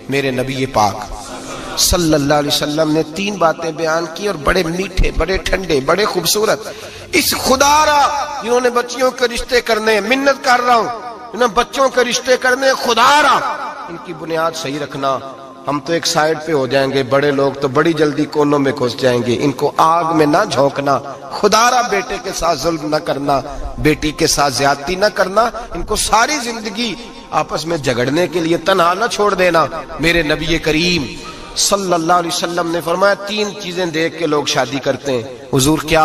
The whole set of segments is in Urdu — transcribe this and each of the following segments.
میرے نبی پاک صلی اللہ علیہ وسلم نے 3 باتیں بیان کی اور بڑے میٹھے، بڑے ٹھنڈے، بڑے خوبصورت. اس خدا را جنہوں نے بچیوں کے رشتے کرنے، منت کر رہا ہوں جنہوں نے بچوں کے رشتے کرنے، خدا را ان کی بنیاد صحیح رکھنا. ہم تو ایک سائڈ پہ ہو جائیں گے، بڑے لوگ تو بڑی جلدی کونوں میں گھس جائیں گے. ان کو آگ میں نہ جھونکنا. خدا را بیٹے کے ساتھ ظلم نہ کرنا، بیٹی کے ساتھ زیادتی نہ کرنا. ان کو ساری زندگی آپس میں جھگڑنے کے لیے تنہا نہ چھوڑ دینا. میرے نبی کریم صلی اللہ علیہ وسلم نے فرمایا 3 چیزیں دیکھ کے لوگ شادی کرتے ہیں. حضور کیا؟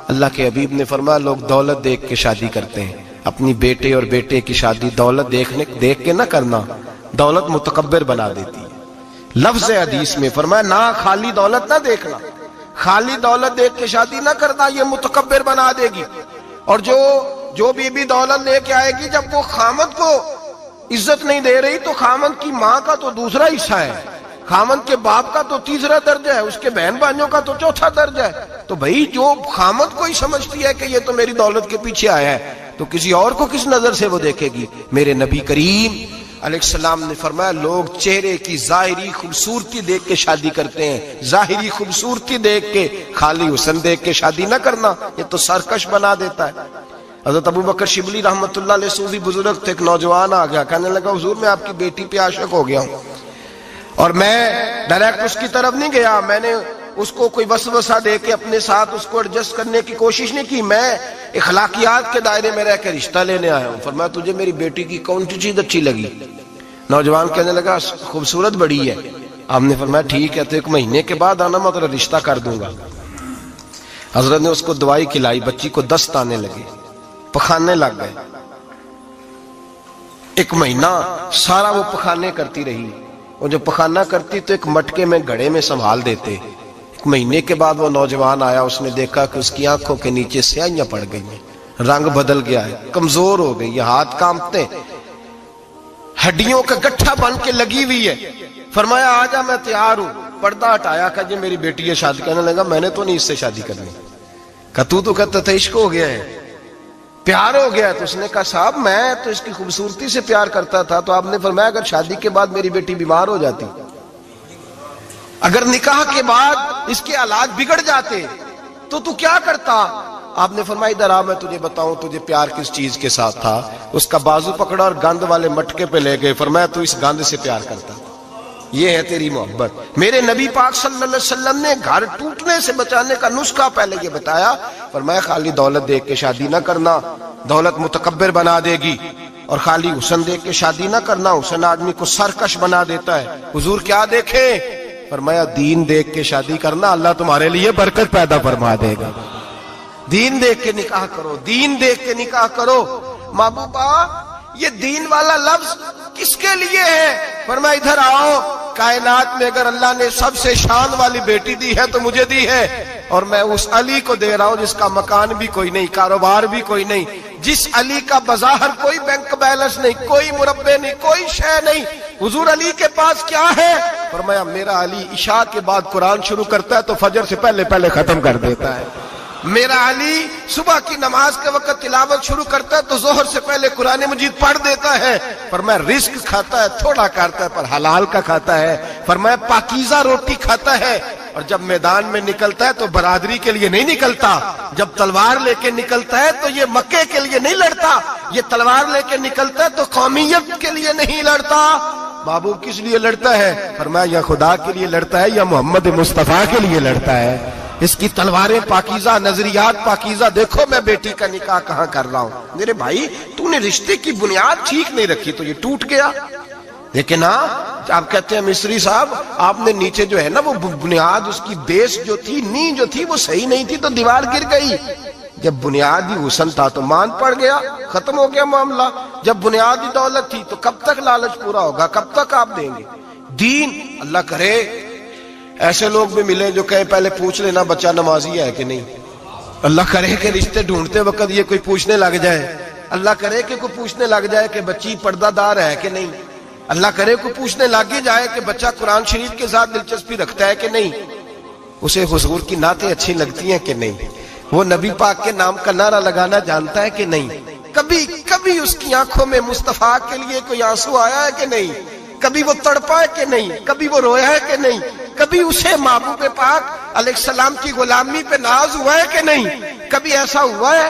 اللہ کے حبیب نے فرمایا لوگ دولت دیکھ کے شادی کرتے ہیں. اپنی بیٹے اور بیٹے کی شادی دولت دیکھ کے نہ کرنا، دولت متکبر بنا دیتی ہے. لفظ حدیث میں فرمایا نہ خالی دولت نہ دیکھنا، خالی دولت دیکھ کے شادی نہ کرنا، یہ متکبر بنا دے گی. اور جو بیوی دولت لے کے آئے گی، جب وہ خامد کو عزت نہیں دے رہی تو خامد کی ماں کا تو دوسرا حصہ ہے، خامد کے باپ کا تو تیسرا درجہ ہے، اس کے بہن بھائیوں کا تو چوتھا درجہ ہے. تو بھائی جو خامد کو ہی سمجھتی ہے کہ یہ تو میری دولت کے پیچھے آیا ہے، تو کسی اور کو کس نظر سے وہ دیکھے گی؟ میرے نبی کریم علیہ السلام نے فرمایا لوگ چہرے کی ظاہری خوبصورتی دیکھ کے شادی کرتے ہیں، ظاہری خوبصورتی دیکھ کے، خالی حسن دیکھ کے شادی نہ کرنا، یہ تو سرکش بنا دیتا ہے. حضرت ابو بکر شبلی رحمۃ اللہ علیہ صوفی بزرگ تھے. ایک نوجوان آ گیا، کہنے لگا حضور میں آپ کی بیٹی پہ عاشق ہو گیا ہوں، اور میں ڈائریکٹ اس کی طرف نہیں گیا، میں نے اس کو کوئی وسوسہ دے کے اپنے ساتھ اس کو ایڈجسٹ کرنے کی کوشش نہیں کی، میں اخلاقیات کے دائرے میں رہ کے رشتہ لینے آیا ہوں. فرمایا تجھے میری بیٹی کی کون سی چیز اچھی لگی؟ نوجوان کہنے لگا خوبصورت بڑی ہے. آپ نے فرمایا ٹھیک ہے، تو 1 مہینے کے بعد آنا، میں تیرا رشتہ کر دوں گا. حضرت نے اس کو دوائی کھلائی، بچی کو دست آنے لگے، پخانے لگ گئے. 1 مہینہ سارا وہ پخانے کرتی رہی. وہ جو پخانہ کرتی تو ایک مٹکے میں گھڑے میں سنبھال دیتے. 1 مہینے کے بعد وہ نوجوان آیا، اس نے دیکھا کہ اس کی آنکھوں کے نیچے سیاہیاں پڑ گئی ہیں، رنگ بدل گیا ہے، کمزور ہو گئی ہے، ہاتھ کانپتے، ہڈیوں کا گٹھا بن کے لگی ہوئی ہے. فرمایا آجا میں تیار ہوں. پردہ ہٹایا کہ جی میری بیٹی ہے شادی. کہنے لگا میں نے تو نہیں اس سے شادی کرنی. کہ تو کہتا تھا عشق ہو گیا ہے، پیار ہو گیا. تو اس نے کہا صاحب میں تو اس کی خوبصورتی سے پیار کرتا تھا. تو آپ نے فرمایا اگر شادی کے بعد میری بیٹی بیمار ہو جاتی، اگر نکاح کے بعد اس کے حالات بگڑ جاتے تو کیا کرتا؟ آپ نے فرمایا ادھر آ میں تجھے بتاؤں تجھے پیار کس چیز کے ساتھ تھا. اس کا بازو پکڑا اور گند والے مٹکے پہ لے گئے. فرمایا تو اس گند سے پیار کرتا، یہ ہے تیری محبت. میرے نبی پاک صلی اللہ علیہ وسلم نے گھر ٹوٹنے سے بچانے کا نسخہ پہلے یہ بتایا. فرمایا خالی دولت دیکھ کے شادی نہ کرنا، دولت متکبر بنا دے گی. اور خالی حسن دیکھ کے شادی نہ کرنا، حسن آدمی کو سرکش بنا دیتا ہے. حضور کیا دیکھے؟ فرمایا دین دیکھ کے شادی کرنا، اللہ تمہارے لیے برکت پیدا فرما دے گا. دین دیکھ کے نکاح کرو، دین دیکھ کے نکاح کرو. محبوبہ یہ دین والا لفظ کس کے لیے ہے؟ فرمایا ادھر آؤ، کائنات میں اگر اللہ نے سب سے شان والی بیٹی دی ہے تو مجھے دی ہے. اور میں اس علی کو دے رہا ہوں جس کا مکان بھی کوئی نہیں، کاروبار بھی کوئی نہیں، جس علی کا بظاہر کوئی بینک بیلنس نہیں، کوئی مربع نہیں، کوئی شے نہیں. حضور علی کے پاس کیا ہے؟ فرمایا میرا علی عشاء کے بعد قرآن شروع کرتا ہے تو فجر سے پہلے ختم کر دیتا ہے. میرا علی صبح کی نماز کے وقت تلاوت شروع کرتا ہے تو ظہر سے پہلے قرآن مجید پڑھ دیتا ہے. فرمایا رزق کھاتا ہے، تھوڑا کھاتا ہے پر حلال کا کھاتا ہے. فرمایا پاکیزہ روٹی کھاتا ہے. اور جب میدان میں نکلتا ہے تو برادری کے لیے نہیں نکلتا، جب تلوار لے کے نکلتا ہے تو یہ مکے کے لیے نہیں لڑتا، یہ تلوار لے کے نکلتا ہے تو قومیت کے لیے نہیں لڑتا. محبوب کس لیے لڑتا ہے؟ فرمایا یا خدا کے لیے لڑتا ہے یا محمد مصطفیٰ کے لیے لڑتا ہے. اس کی تلواریں پاکیزہ، نظریات پاکیزہ. دیکھو میں بیٹی کا نکاح کہاں کر رہا ہوں. میرے بھائی تو نے رشتے کی بنیاد ٹھیک نہیں رکھی تو یہ ٹوٹ گیا. لیکن ہاں آپ کہتے ہیں مصری صاحب آپ نے نیچے جو ہے نا وہ بنیاد، اس کی بیس جو تھی، نیند جو تھی وہ صحیح نہیں تھی تو دیوار گر گئی. جب بنیادی حسن تھا تو مان پڑ گیا، ختم ہو گیا معاملہ. جب بنیادی دولت تھی تو کب تک لالچ پورا ہوگا، کب تک آپ دیں گے؟ دین اللہ کرے ایسے لوگ بھی ملیں جو کہیں پہلے پوچھ لینا بچہ نمازی ہے کہ نہیں. اللہ کرے کہ رشتے ڈھونڈتے وقت یہ کوئی پوچھنے لگ جائے. اللہ کرے کہ کوئی پوچھنے لگ جائے کہ بچی پردہ دار ہے کہ نہیں. اللہ کرے کوئی پوچھنے لگ ہی جائے کہ بچہ قرآن شریف کے ساتھ دلچسپی رکھتا ہے کہ نہیں. اسے حضور کی نعتیں اچھی لگتی ہیں کہ نہیں. وہ نبی پاک کے نام کا نعرہ لگانا جانتا ہے کہ نہیں. کبھی اس کی آنکھوں میں مصطفیٰ کے لیے کوئی آنسو آیا ہے کہ نہیں. کبھی وہ تڑپا ہے کہ نہیں، کبھی وہ رویا ہے کہ نہیں، کبھی اسے محبوب پاک علیہ السلام کی غلامی پہ ناز ہوا ہے کہ نہیں، کبھی ایسا ہوا ہے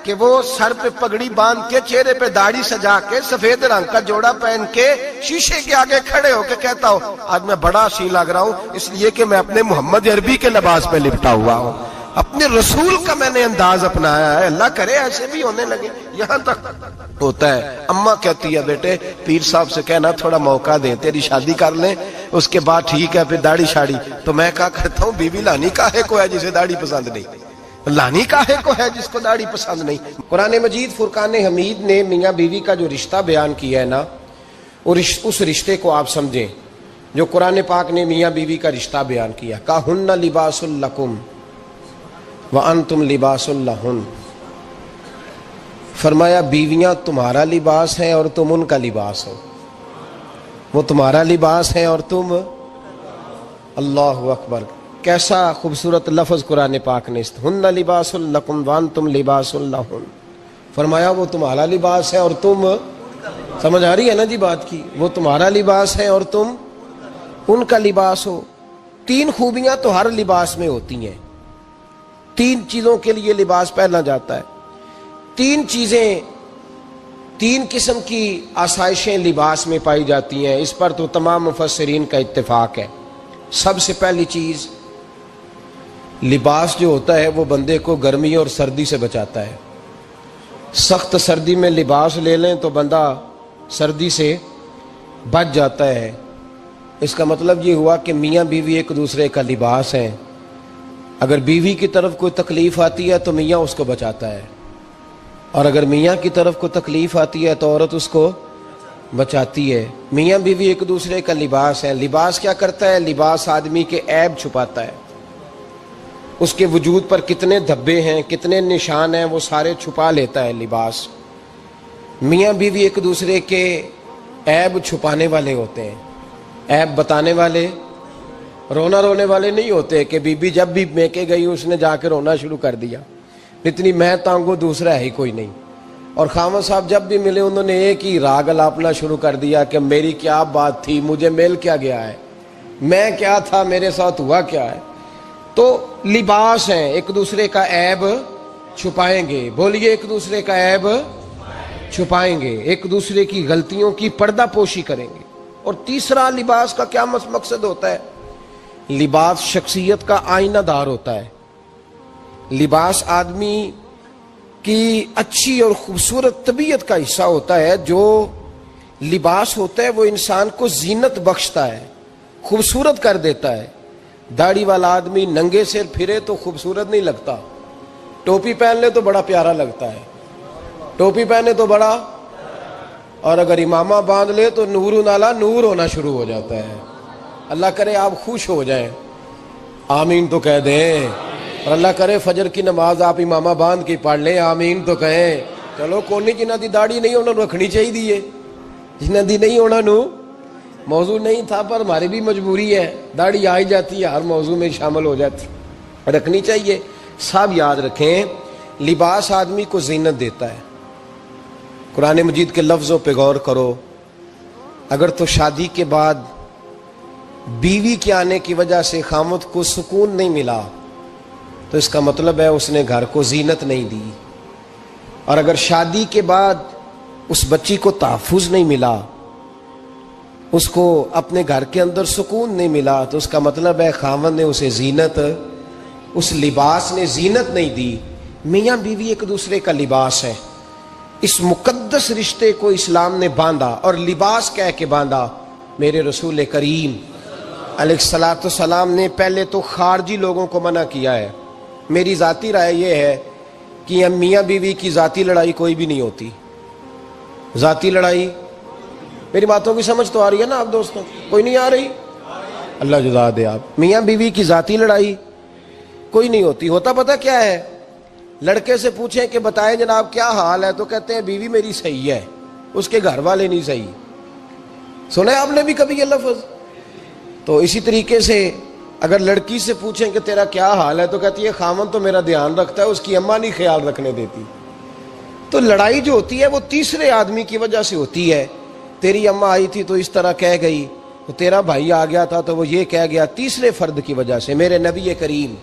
کہ وہ سر پہ پگڑی باندھ کے، چہرے پہ داڑھی سجا کے، سفید رنگ کا جوڑا پہن کے شیشے کے آگے کھڑے ہو کے کہتا ہو آج میں بڑا سی لگ رہا ہوں اس لیے کہ میں اپنے محمد عربی کے لباس پہ لپٹا ہوا ہوں، اپنے رسول کا میں نے انداز اپنایا ہے۔ اللہ کرے ایسے بھی ہونے لگے، یہاں تک ہوتا ہے۔ اماں کہتی ہے بیٹے پیر صاحب سے کہنا تھوڑا موقع دیں، تیری شادی کر لیں، اس کے بعد ٹھیک ہے پھر داڑھی شاڑی۔ تو میں کہا کرتا ہوں بیوی لانی کاہے کو ہے جسے داڑھی پسند نہیں، لانی کاہے کو ہے جس کو داڑھی پسند نہیں۔ قرآن مجید فرقان حمید نے میاں بیوی کا جو رشتہ بیان کیا ہے نا، اس رشتے کو آپ سمجھیں جو قرآن پاک نے میاں بیوی کا رشتہ بیان کیا۔ کہن لباس لکم وانتم لباس لہن، فرمایا بیویاں تمہارا لباس ہیں اور تم ان کا لباس ہو، وہ تمہارا لباس ہے اور تم، اللہ اکبر، کیسا خوبصورت لفظ قرآن پاک نے، ہن لباس لکم وانتم لباس لہن، فرمایا وہ تمہارا لباس ہے اور تم، سمجھ آ رہی ہے نا جی بات کی، وہ تمہارا لباس ہے اور تم ان کا لباس ہو۔ تین خوبیاں تو ہر لباس میں ہوتی ہیں، تین چیزوں کے لیے لباس پہنا جاتا ہے، تین چیزیں، تین قسم کی آسائشیں لباس میں پائی جاتی ہیں، اس پر تو تمام مفسرین کا اتفاق ہے۔ سب سے پہلی چیز، لباس جو ہوتا ہے وہ بندے کو گرمی اور سردی سے بچاتا ہے۔ سخت سردی میں لباس لے لیں تو بندہ سردی سے بچ جاتا ہے۔ اس کا مطلب یہ ہوا کہ میاں بیوی ایک دوسرے کا لباس ہیں، اگر بیوی کی طرف کوئی تکلیف آتی ہے تو میاں اس کو بچاتا ہے، اور اگر میاں کی طرف کوئی تکلیف آتی ہے تو عورت اس کو بچاتی ہے۔ میاں بیوی ایک دوسرے کا لباس ہے۔ لباس کیا کرتا ہے؟ لباس آدمی کے عیب چھپاتا ہے، اس کے وجود پر کتنے دھبے ہیں، کتنے نشان ہیں، وہ سارے چھپا لیتا ہے لباس۔ میاں بیوی ایک دوسرے کے عیب چھپانے والے ہوتے ہیں، عیب بتانے والے، رونا رونے والے نہیں ہوتے کہ بی بی جب بھی میکے گئی اس نے جا کے رونا شروع کر دیا، اتنی میں تانگو دوسرا ہے ہی کوئی نہیں، اور خاوند صاحب جب بھی ملے انہوں نے ایک ہی راگ الاپنا شروع کر دیا کہ میری کیا بات تھی، مجھے مل کیا گیا ہے، میں کیا تھا، میرے ساتھ ہوا کیا ہے۔ تو لباس ہیں، ایک دوسرے کا عیب چھپائیں گے، بولیے ایک دوسرے کا عیب چھپائیں گے، ایک دوسرے کی غلطیوں کی پردہ پوشی کریں گے۔ اور تیسرا لباس کا کیا مقصد ہوتا ہے؟ لباس شخصیت کا آئینہ دار ہوتا ہے۔ لباس آدمی کی اچھی اور خوبصورت طبیعت کا حصہ ہوتا ہے۔ جو لباس ہوتا ہے وہ انسان کو زینت بخشتا ہے، خوبصورت کر دیتا ہے۔ داڑھی والا آدمی ننگے سر پھرے تو خوبصورت نہیں لگتا، ٹوپی پہن لے تو بڑا پیارا لگتا ہے، ٹوپی پہنے تو بڑا، اور اگر امامہ باندھ لے تو نور نالا نور ہونا شروع ہو جاتا ہے۔ اللہ کرے آپ خوش ہو جائیں، آمین تو کہہ دیں، اور اللہ کرے فجر کی نماز آپ امامہ باندھ کے پڑھ لیں، آمین تو کہیں۔ چلو کونی جنہ دی داڑھی نہیں انہوں نے رکھنی چاہیے دیئے، جنہ دی نہیں ہونا نو موضوع نہیں تھا، پر ہماری بھی مجبوری ہے، داڑھی آئی جاتی ہے، ہر موضوع میں شامل ہو جاتی، رکھنی چاہیے۔ سب یاد رکھیں لباس آدمی کو زینت دیتا ہے۔ قرآن مجید کے لفظوں پہ غور کرو، اگر تو شادی کے بعد بیوی کے آنے کی وجہ سے خامد کو سکون نہیں ملا تو اس کا مطلب ہے اس نے گھر کو زینت نہیں دی، اور اگر شادی کے بعد اس بچی کو تحفظ نہیں ملا، اس کو اپنے گھر کے اندر سکون نہیں ملا، تو اس کا مطلب ہے خامد نے اسے زینت، اس لباس نے زینت نہیں دی۔ میاں بیوی ایک دوسرے کا لباس ہے۔ اس مقدس رشتے کو اسلام نے باندھا، اور لباس کہہ کے باندھا۔ میرے رسول کریم علیہ الصلوۃ والسلام نے پہلے تو خارجی لوگوں کو منع کیا ہے۔ میری ذاتی رائے یہ ہے کہ میاں بیوی کی ذاتی لڑائی کوئی بھی نہیں ہوتی، ذاتی لڑائی، میری باتوں کی سمجھ تو آ رہی ہے نا آپ دوستوں؟ کوئی نہیں آ رہی؟ اللہ جزا دے آپ۔ میاں بیوی کی ذاتی لڑائی کوئی نہیں ہوتی۔ ہوتا پتہ کیا ہے؟ لڑکے سے پوچھیں کہ بتائیں جناب کیا حال ہے، تو کہتے ہیں بیوی میری صحیح ہے، اس کے گھر والے نہیں صحیح۔ سنا آپ نے بھی کبھی یہ لفظ؟ تو اسی طریقے سے اگر لڑکی سے پوچھیں کہ تیرا کیا حال ہے، تو کہتی ہے خامن تو میرا دھیان رکھتا ہے، اس کی اماں نہیں خیال رکھنے دیتی۔ تو لڑائی جو ہوتی ہے وہ تیسرے آدمی کی وجہ سے ہوتی ہے۔ تیری اماں آئی تھی تو اس طرح کہہ گئی، تو تیرا بھائی آ گیا تھا تو وہ یہ کہہ گیا، تیسرے فرد کی وجہ سے۔ میرے نبی کریم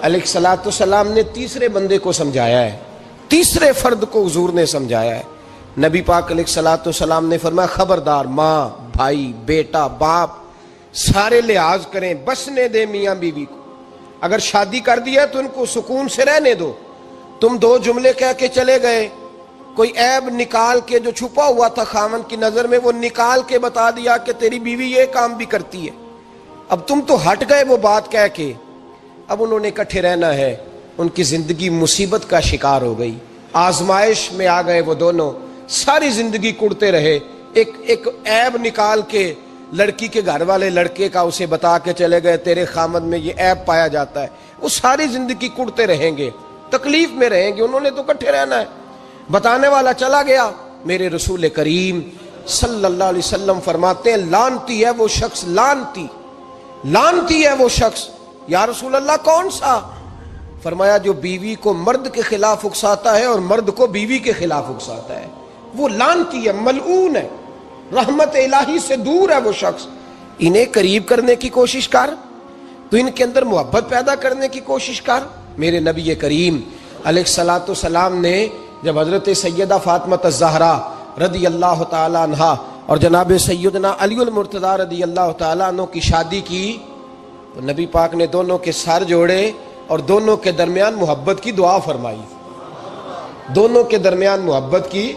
علیہ الصلوۃ والسلام نے تیسرے بندے کو سمجھایا ہے، تیسرے فرد کو حضور نے سمجھایا ہے۔ نبی پاک علیہ الصلوۃ والسلام نے فرمایا خبردار، ماں، بھائی، بیٹا، باپ سارے لحاظ کریں، بسنے دے میاں بیوی کو۔ اگر شادی کر دی ہے تو ان کو سکون سے رہنے دو۔ تم دو جملے کہہ کے چلے گئے، کوئی عیب نکال کے جو چھپا ہوا تھا خاوند کی نظر میں وہ نکال کے بتا دیا کہ تیری بیوی یہ کام بھی کرتی ہے، اب تم تو ہٹ گئے وہ بات کہہ کے۔ اب انہوں نے اکٹھے رہنا ہے، ان کی زندگی مصیبت کا شکار ہو گئی، آزمائش میں آ گئے وہ دونوں، ساری زندگی کڑتے رہے۔ ایک عیب نکال کے لڑکی کے گھر والے لڑکے کا اسے بتا کے چلے گئے تیرے خامد میں یہ عیب پایا جاتا ہے، وہ ساری زندگی کڑتے رہیں گے، تکلیف میں رہیں گے۔ انہوں نے تو اکٹھے رہنا ہے۔ بتانے والا چلا گیا، میرے رسول کریم صلی اللہ علیہ وسلم فرماتے ہیں لعنتی ہے وہ شخص، لعنتی ہے وہ شخص۔ یا رسول اللہ کون سا؟ فرمایا جو بیوی کو مرد کے خلاف اکساتا ہے اور مرد کو بیوی کے خلاف اکساتا ہے، وہ لعنتی ہے، ملعون ہے، رحمت الہی سے دور ہے وہ شخص۔ انہیں قریب کرنے کی کوشش کر، تو ان کے اندر محبت پیدا کرنے کی کوشش کر۔ میرے نبی کریم علیہ الصلوۃ والسلام نے جب حضرت سیدہ فاطمہ الزہرا رضی اللہ تعالی عنہا اور جناب سیدنا علی المرتضیٰ رضی اللہ تعالی عنہ کی شادی کی تو نبی پاک نے دونوں کے سر جوڑے اور دونوں کے درمیان محبت کی دعا فرمائی، دونوں کے درمیان محبت کی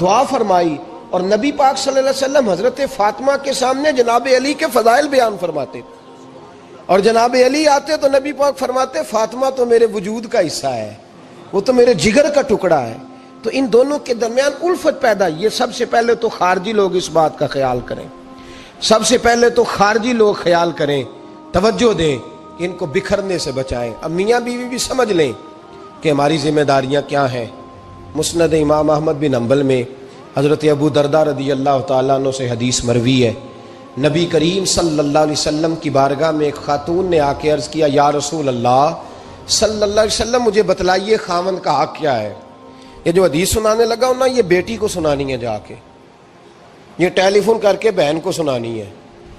دعا فرمائی۔ اور نبی پاک صلی اللہ علیہ وسلم حضرت فاطمہ کے سامنے جناب علی کے فضائل بیان فرماتے، اور جناب علی آتے تو نبی پاک فرماتے فاطمہ تو میرے وجود کا حصہ ہے، وہ تو میرے جگر کا ٹکڑا ہے۔ تو ان دونوں کے درمیان الفت پیدا، یہ سب سے پہلے تو خارجی لوگ اس بات کا خیال کریں، سب سے پہلے تو خارجی لوگ خیال کریں، توجہ دیں، ان کو بکھرنے سے بچائیں۔ اب میاں بیوی بھی سمجھ لیں کہ ہماری ذمہ داریاں کیا ہیں۔ مسند امام احمد بن حنبل میں حضرت ابو درداء رضی اللہ تعالیٰ عنہ سے حدیث مروی ہے، نبی کریم صلی اللہ علیہ وسلم کی بارگاہ میں ایک خاتون نے آ کے عرض کیا، یا رسول اللہ صلی اللہ علیہ وسلم مجھے بتلائیے خاوند کا حق کیا ہے۔ یہ جو حدیث سنانے لگا ہوں نا، یہ بیٹی کو سنانی ہے، جا کے یہ ٹیلی فون کر کے بہن کو سنانی ہے،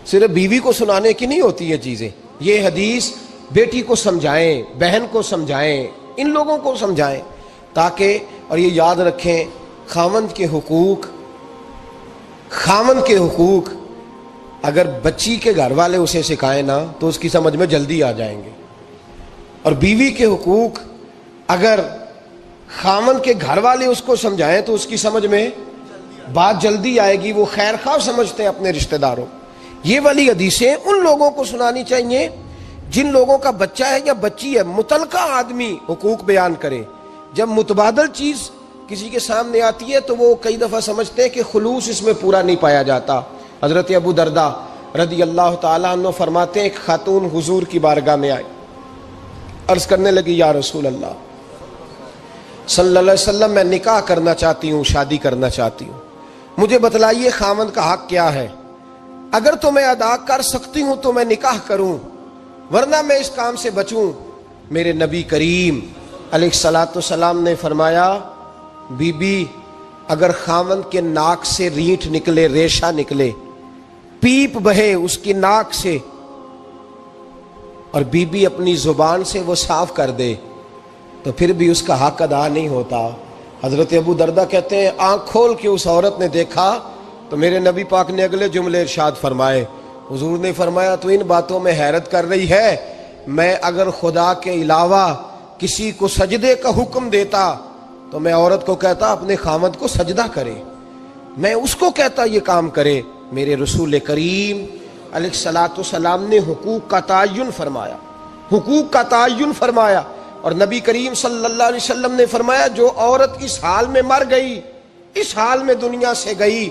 صرف بیوی کو سنانے کی نہیں ہوتی یہ چیزیں۔ یہ حدیث بیٹی کو سمجھائیں، بہن کو سمجھائیں، ان لوگوں کو سمجھائیں، تاکہ اور یہ یاد رکھیں خاوند کے حقوق اگر بچی کے گھر والے اسے سکھائیں نا تو اس کی سمجھ میں جلدی آ جائیں گے، اور بیوی کے حقوق اگر خاوند کے گھر والے اس کو سمجھائیں تو اس کی سمجھ میں بات جلدی آئے گی، وہ خیر خواہ سمجھتے ہیں اپنے رشتہ داروں۔ یہ والی حدیثیں ان لوگوں کو سنانی چاہیے جن لوگوں کا بچہ ہے یا بچی ہے، متعلقہ آدمی حقوق بیان کرے۔ جب متبادل چیز کسی کے سامنے آتی ہے تو وہ کئی دفعہ سمجھتے ہیں کہ خلوص اس میں پورا نہیں پایا جاتا۔ حضرت ابو درداء رضی اللہ تعالیٰ عنہ فرماتے ہیں ایک خاتون حضور کی بارگاہ میں آئی، عرض کرنے لگی یا رسول اللہ صلی اللہ علیہ وسلم میں نکاح کرنا چاہتی ہوں، شادی کرنا چاہتی ہوں، مجھے بتلائیے خاوند کا حق کیا ہے، اگر تو میں ادا کر سکتی ہوں تو میں نکاح کروں، ورنہ میں اس کام سے بچوں۔ میرے نبی کریم علیہ الصلوۃ والسلام نے فرمایا بی بی اگر خاوند کے ناک سے رینٹ نکلے، ریشہ نکلے، پیپ بہے اس کی ناک سے، اور بی بی اپنی زبان سے وہ صاف کر دے تو پھر بھی اس کا حق ادا نہیں ہوتا۔ حضرت ابو درداء کہتے ہیں آنکھ کھول کے اس عورت نے دیکھا تو میرے نبی پاک نے اگلے جملے ارشاد فرمائے، حضور نے فرمایا تو ان باتوں میں حیرت کر رہی ہے، میں اگر خدا کے علاوہ کسی کو سجدے کا حکم دیتا تو میں عورت کو کہتا اپنے خاوند کو سجدہ کرے، میں اس کو کہتا یہ کام کرے۔ میرے رسول کریم علیہ الصلوۃ والسلام نے حقوق کا تعین فرمایا، حقوق کا تعین فرمایا، اور نبی کریم صلی اللہ علیہ وسلم نے فرمایا جو عورت اس حال میں مر گئی، اس حال میں دنیا سے گئی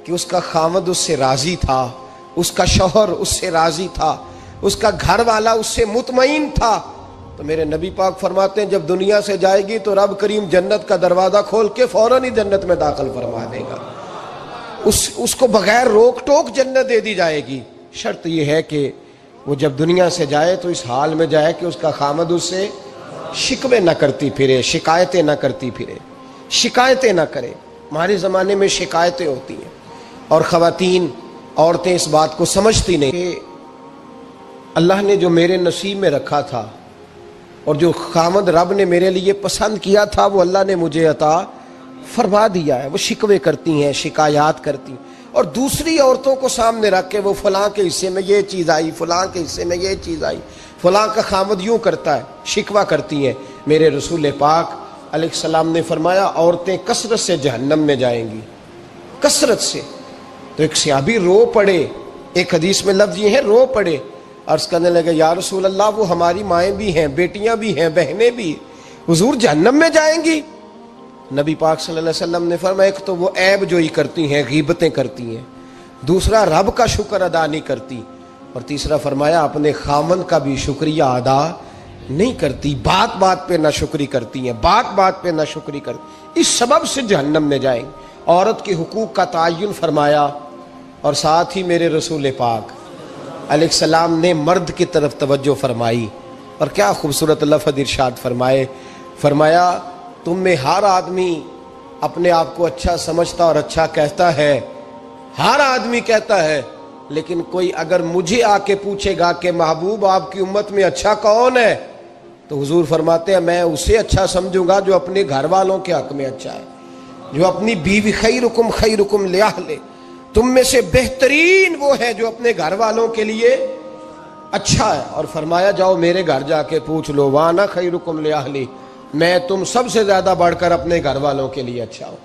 کہ اس کا خاوند اس سے راضی تھا، اس کا شوہر اس سے راضی تھا، اس کا گھر والا اس سے مطمئن تھا، تو میرے نبی پاک فرماتے ہیں جب دنیا سے جائے گی تو رب کریم جنت کا دروازہ کھول کے فوراً ہی جنت میں داخل فرما دے گا، اس کو بغیر روک ٹوک جنت دے دی جائے گی۔ شرط یہ ہے کہ وہ جب دنیا سے جائے تو اس حال میں جائے کہ اس کا خامد اس سے شکوے نہ کرتی پھرے، شکایتیں نہ کرتی پھرے، شکایتیں نہ کرے۔ ہمارے زمانے میں شکایتیں ہوتی ہیں اور خواتین عورتیں اس بات کو سمجھتی نہیں کہ اللہ نے جو میرے نصیب میں رکھا تھا اور جو خامد رب نے میرے لیے پسند کیا تھا وہ اللہ نے مجھے عطا فرما دیا ہے۔ وہ شکوے کرتی ہیں، شکایات کرتی ہیں، اور دوسری عورتوں کو سامنے رکھ کے وہ فلاں کے حصے میں یہ چیز آئی، فلاں کے حصے میں یہ چیز آئی، فلاں کا خامد یوں کرتا ہے، شکوہ کرتی ہیں۔ میرے رسول پاک علیہ السلام نے فرمایا عورتیں کثرت سے جہنم میں جائیں گی، کثرت سے۔ تو ایک صحابی رو پڑے، ایک حدیث میں لفظ یہ ہے رو پڑے، عرض کرنے لگے یا رسول اللہ وہ ہماری مائیں بھی ہیں، بیٹیاں بھی ہیں، بہنیں بھی، حضور جہنم میں جائیں گی؟ نبی پاک صلی اللہ علیہ وسلم نے فرمایا ایک تو وہ عیب جوئی کرتی ہیں، غیبتیں کرتی ہیں، دوسرا رب کا شکر ادا نہیں کرتی، اور تیسرا فرمایا اپنے خامن کا بھی شکریہ ادا نہیں کرتی، بات بات پہ ناشکری کرتی ہیں، بات بات پہ ناشکری کرتی، اس سبب سے جہنم میں جائیں۔ عورت کے حقوق کا تعین فرمایا، اور ساتھ ہی میرے رسول پاک علیہ السلام نے مرد کی طرف توجہ فرمائی، اور کیا خوبصورت لفظ ارشاد فرمائے، فرمایا تم میں ہر آدمی اپنے آپ کو اچھا سمجھتا اور اچھا کہتا ہے، ہر آدمی کہتا ہے، لیکن کوئی اگر مجھے آ کے پوچھے گا کہ محبوب آپ کی امت میں اچھا کون ہے، تو حضور فرماتے ہیں میں اسے اچھا سمجھوں گا جو اپنے گھر والوں کے حق میں اچھا ہے، جو اپنی بیوی خیرکم خیرکم لأہلہ، تم میں سے بہترین وہ ہے جو اپنے گھر والوں کے لیے اچھا ہے۔ اور فرمایا جاؤ میرے گھر جا کے پوچھ لو وانا خیرکم لأہلہ، میں تم سب سے زیادہ بڑھ کر اپنے گھر والوں کے لیے اچھا ہوں،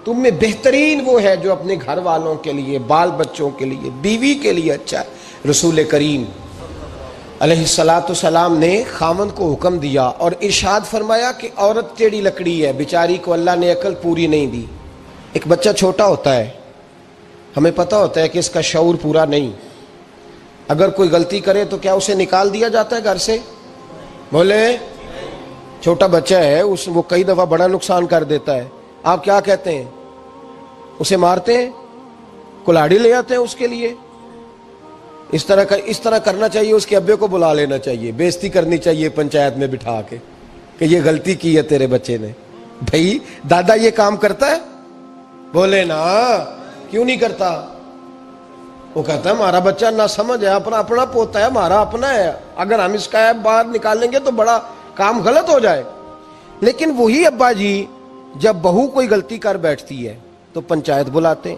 تم میں بہترین وہ ہے جو اپنے گھر والوں کے لیے، بال بچوں کے لیے، بیوی کے لیے اچھا ہے۔ رسول کریم علیہ السلام نے خامند کو حکم دیا اور ارشاد فرمایا کہ عورت ٹیڑھی لکڑی ہے، بیچاری کو اللہ نے عقل پوری نہیں دی۔ ایک بچہ چھوٹا ہوتا ہے، ہمیں پتہ ہوتا ہے کہ اس کا شعور پورا نہیں، اگر کوئی غلطی کرے تو کیا اسے نکال دیا جاتا ہے گھر سے؟ بولے چھوٹا بچہ ہے، وہ کئی دفعہ بڑا نقصان کر دیتا ہے، آپ کیا کہتے ہیں؟ اسے مارتے ہیں، کلاڑی لے آتے ہیں اس کے لیے؟ اس طرح کرنا چاہیے، اس کے ابے کو بلا لینا چاہیے، بےزتی کرنی چاہیے پنچایت میں بٹھا کے کہ یہ غلطی کی ہے تیرے بچے نے۔ بھائی دادا یہ کام کرتا ہے؟ بولے نا، کیوں نہیں کرتا؟ وہ کہتا ہے ہمارا بچہ نہ سمجھ ہے، اپنا پوتا ہے، ہمارا اپنا ہے، اگر ہم اس کا باہر نکالیں گے تو بڑا کام غلط ہو جائے۔ لیکن وہی ابا جی جب بہو کوئی غلطی کر بیٹھتی ہے تو پنچایت بلاتے ہیں،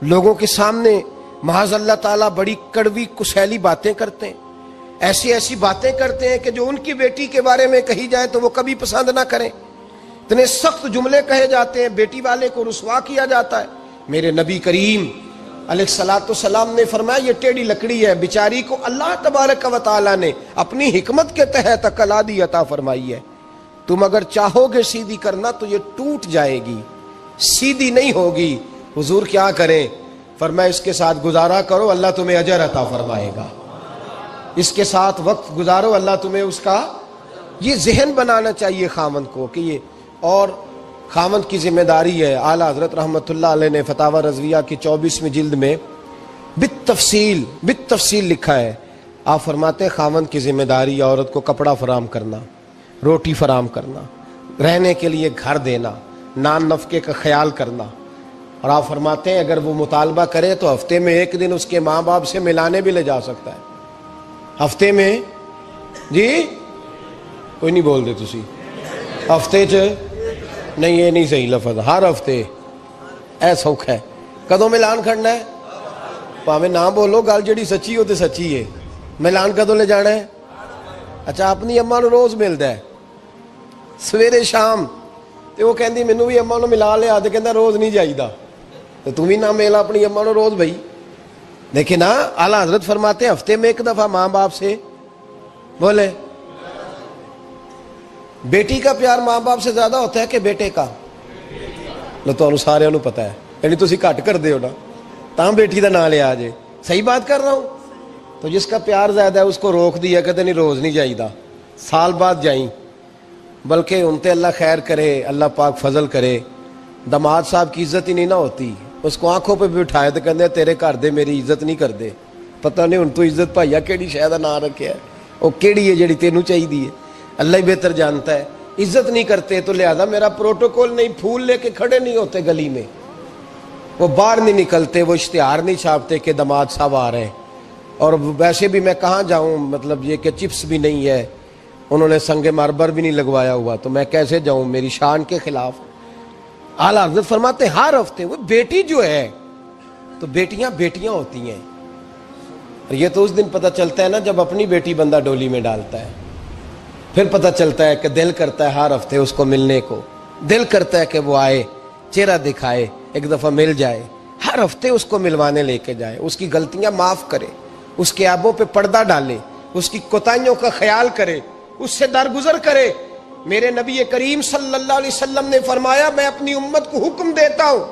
لوگوں کے سامنے معاذ اللہ تعالیٰ بڑی کڑوی کسیلی باتیں کرتے ہیں، ایسی باتیں کرتے ہیں کہ جو ان کی بیٹی کے بارے میں کہی جائے تو وہ کبھی پسند نہ کریں، اتنے سخت جملے کہے جاتے ہیں، بیٹی والے کو رسوا کیا جاتا ہے۔ میرے نبی کریم علیہ السلام نے فرمایا یہ ٹیڑھی لکڑی ہے، بیچاری کو اللہ تبارک و تعالیٰ نے اپنی حکمت کے تحت عقل عادی عطا فرمائی ہے، تم اگر چاہو گے سیدھی کرنا تو یہ ٹوٹ جائے گی، سیدھی نہیں ہوگی۔ حضور کیا کریں؟ فرمایا اس کے ساتھ گزارا کرو، اللہ تمہیں اجر عطا فرمائے گا، اس کے ساتھ وقت گزارو، اللہ تمہیں اس کا، یہ ذہن بنانا چاہیے خامند کو کہ یہ، اور خامند کی ذمہ داری ہے۔ اعلیٰ حضرت رحمۃ اللہ علیہ نے فتاوی رضویہ کی 24ویں جلد میں بالتفصیل لکھا ہے، آپ فرماتے ہیں خامند کی ذمہ داری عورت کو کپڑا فراہم کرنا، روٹی فراہم کرنا، رہنے کے لیے گھر دینا، نان نفقے کا خیال کرنا، اور آپ فرماتے ہیں اگر وہ مطالبہ کرے تو ہفتے میں ایک دن اس کے ماں باپ سے ملانے بھی لے جا سکتا ہے۔ ہفتے میں جی کوئی نہیں بول دے تسی، ہفتے نہیں، یہ نہیں صحیح لفظ، ہر ہفتے اے سوکھ ہے، کدوں ملان کھڑنا ہے؟ پاویں نہ بولو، گل جڑی سچی ہو تے سچی ہے، ملان کدوں لے جانا ہے؟ اچھا اپنی اماں نو روز ملدا ہے سویرے شام، تے وہ کہندی مینوں بھی اماں نو ملا لیا، تے کہندا روز نہیں جائیدا، تے تم بھی نہ ملا اپنی اماں نو روز بھائی۔ دیکھیں نا اعلیٰ حضرت فرماتے ہیں ہفتے میں ایک دفعہ ماں باپ سے بولے۔ بیٹی کا پیار ماں باپ سے زیادہ ہوتا ہے کہ بیٹے کا؟ لو تو سارے انہوں پتا ہے، یعنی تسی گھٹ کر دے ہو نا، تاں بیٹی دا نام لیا جے، صحیح بات کر رہا ہوں؟ تو جس کا پیار زیادہ ہے اس کو روک دیا، کہتے نہیں روز نہیں جائیدا، سال بعد جائیں، بلکہ ان تے اللہ خیر کرے، اللہ پاک فضل کرے، دماد صاحب کی عزت ہی نہیں نہ ہوتی، اس کو آنکھوں پہ بھی اٹھائے تو کہتے ہیں تیرے گھر دے میری عزت نہیں کر دے، پتہ نہیں ان تو عزت بھائیا کیڑی شاید نہ رکھے ہے، وہ کیڑی ہے جڑی تینوں چاہیے ہے، اللہ ہی بہتر جانتا ہے۔ عزت نہیں کرتے تو لہذا میرا پروٹوکول نہیں، پھول لے کے کھڑے نہیں ہوتے گلی میں، وہ باہر نہیں نکلتے، وہ اشتہار نہیں چھاپتے کہ داماد صاحب آ رہے ہیں۔ اور ویسے بھی میں کہاں جاؤں، مطلب یہ کہ چپس بھی نہیں ہے، انہوں نے سنگ مرمر بھی نہیں لگوایا ہوا، تو میں کیسے جاؤں، میری شان کے خلاف۔ اعلیٰ حضرت فرماتے ہیں ہر ہفتے وہ بیٹی جو ہے، تو بیٹیاں بیٹیاں ہوتی ہیں، اور یہ تو اس دن پتہ چلتا ہے نا جب اپنی بیٹی بندہ ڈولی میں ڈالتا ہے، پھر پتہ چلتا ہے کہ دل کرتا ہے ہر ہفتے اس کو ملنے کو، دل کرتا ہے کہ وہ آئے، چہرہ دکھائے، ایک دفعہ مل جائے، ہر ہفتے اس کو ملوانے لے کے جائے، اس کی غلطیاں معاف کرے، اس کے عیبوں پہ پردہ ڈالے، اس کی کوتاہیوں کا خیال کرے، اس سے درگزر کرے۔ میرے نبی کریم صلی اللہ علیہ وسلم نے فرمایا میں اپنی امت کو حکم دیتا ہوں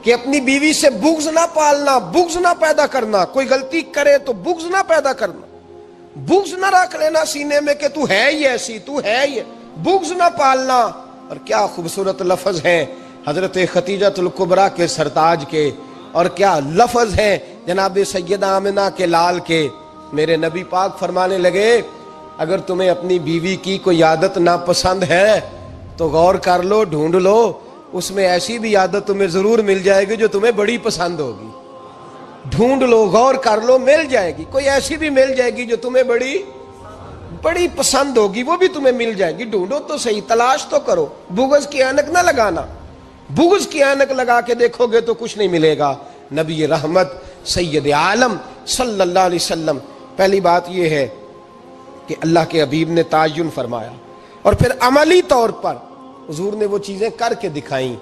کہ اپنی بیوی سے بغض نہ پالنا، بغض نہ پیدا کرنا، کوئی غلطی کرے تو بغض نہ پیدا کرنا، بغض نہ رکھ لینا سینے میں کہ تو ہے ہی ایسی، تو ہے ہی، بغض نہ پالنا۔ اور کیا خوبصورت لفظ ہیں حضرت خدیجہ الکبریٰ کے سرتاج کے، اور کیا لفظ ہیں جناب سیدہ آمنہ کے لال کے۔ میرے نبی پاک فرمانے لگے اگر تمہیں اپنی بیوی کی کوئی عادت ناپسند ہے تو غور کر لو، ڈھونڈ لو، اس میں ایسی بھی عادت تمہیں ضرور مل جائے گی جو تمہیں بڑی پسند ہوگی۔ ڈھونڈ لو، غور کر لو، مل جائے گی، کوئی ایسی بھی مل جائے گی جو تمہیں بڑی پسند ہوگی، وہ بھی تمہیں مل جائے گی۔ ڈھونڈو تو صحیح، تلاش تو کرو، بغض کی اینک نہ لگانا، بغض کی اینک لگا کے دیکھو گے تو کچھ نہیں ملے گا۔ نبی رحمت سید عالم صلی اللہ علیہ وسلم، پہلی بات یہ ہے کہ اللہ کے حبیب نے تعین فرمایا، اور پھر عملی طور پر حضور نے وہ چیزیں کر کے دکھائیں۔